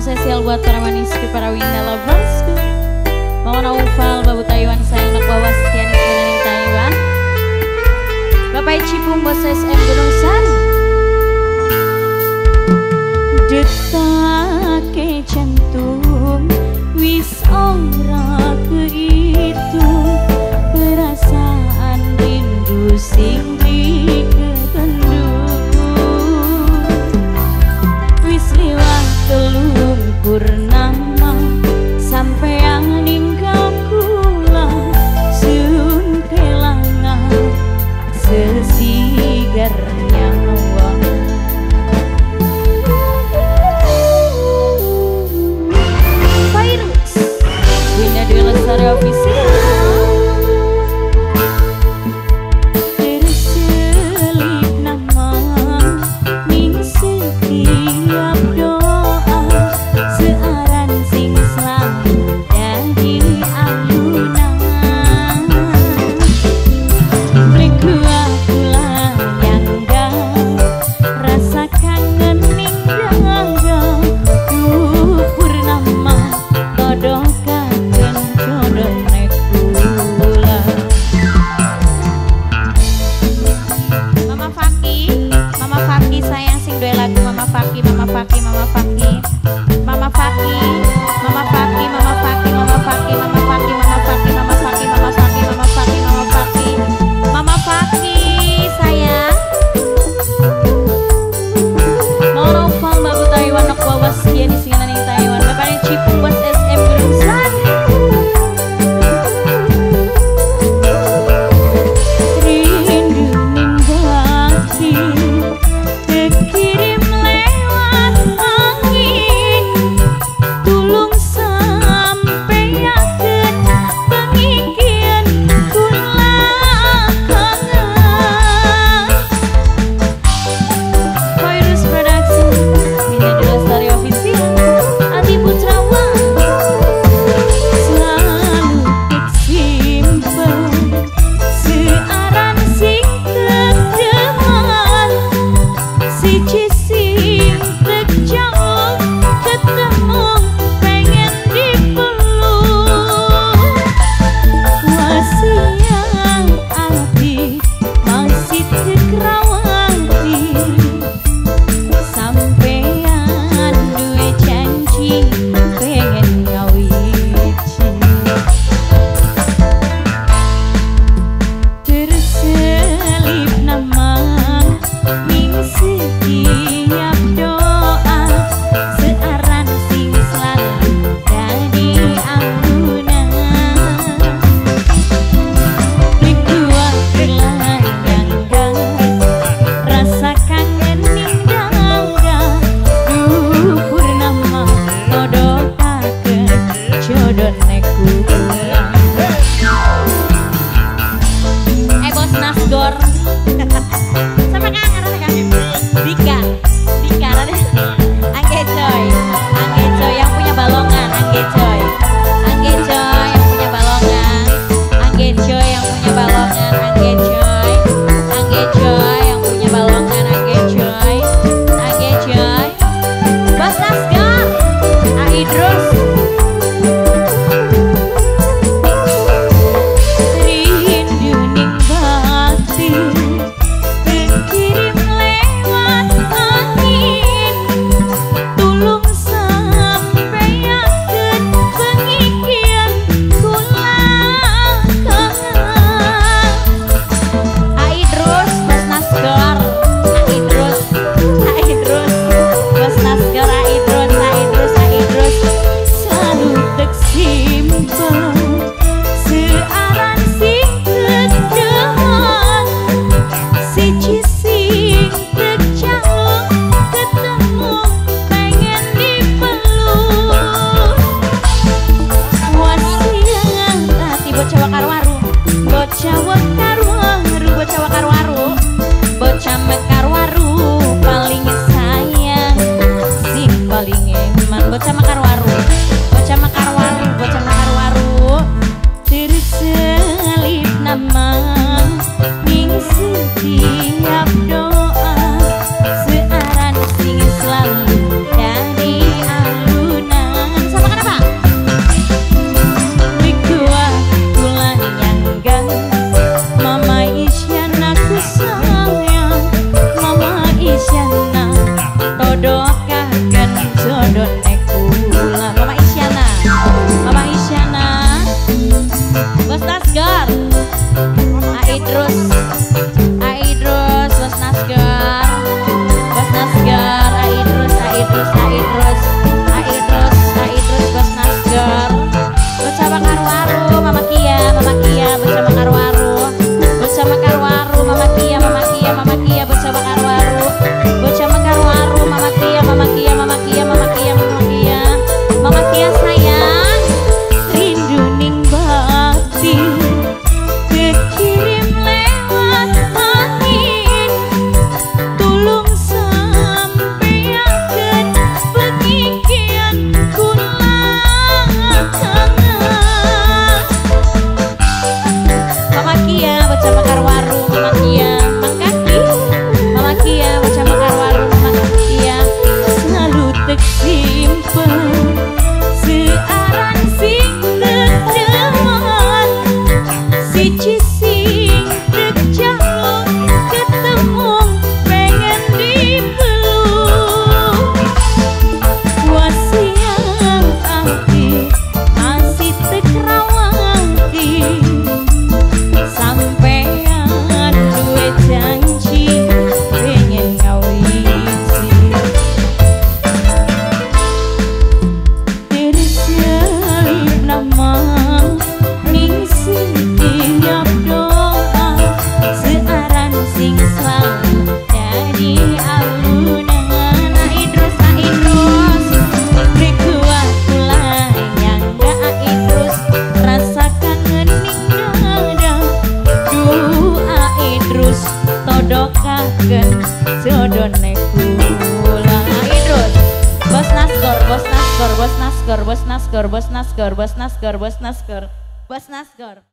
spesial buat para manis para winda loversku. Mama Naufal, Babu Taiwan sayang nak bawa sekian dari Taiwan. Bapak Cipung Bos SM Gunung San. Detak jantung wis ora kehitung, perasaan rindu sing dikependung. Wis liwat telung purnama sampean ninggal kula, sun kelangan sesigar nyawa. Virus Winda Dwi Lestari Official. Terselip nama ning setiap doa, searan sing selalu dari alunan. Beliku akulah yang rasa kangen ning dada, purnama todokaken jodoh nek kula. Mama Faki sayang sing duwe lagu Mama Faki, Mama Faki, Mama Faki, Mama Faki, Mama Faki, Mama Faki, Mama Faki, Mama Faki, Mama Faki, Mama Faki, Mama Faki, Mama Faki, Mama Faki, Mama Faki sayang. Mau Naufal Babu Taiwan nak bawa sekian di singanan ning Taiwan. Bapak Cipung Bos SM Gunung San. Rindu ning hati terkirim lewat angin, nyokaken jodone kula. Terus Bos Nasgor, Bos Nasgor, Bos Nasgor, Bos Nasgor, Bos Nasgor, Bos Nasgor, Bos Nasgor, Bos Nasgor.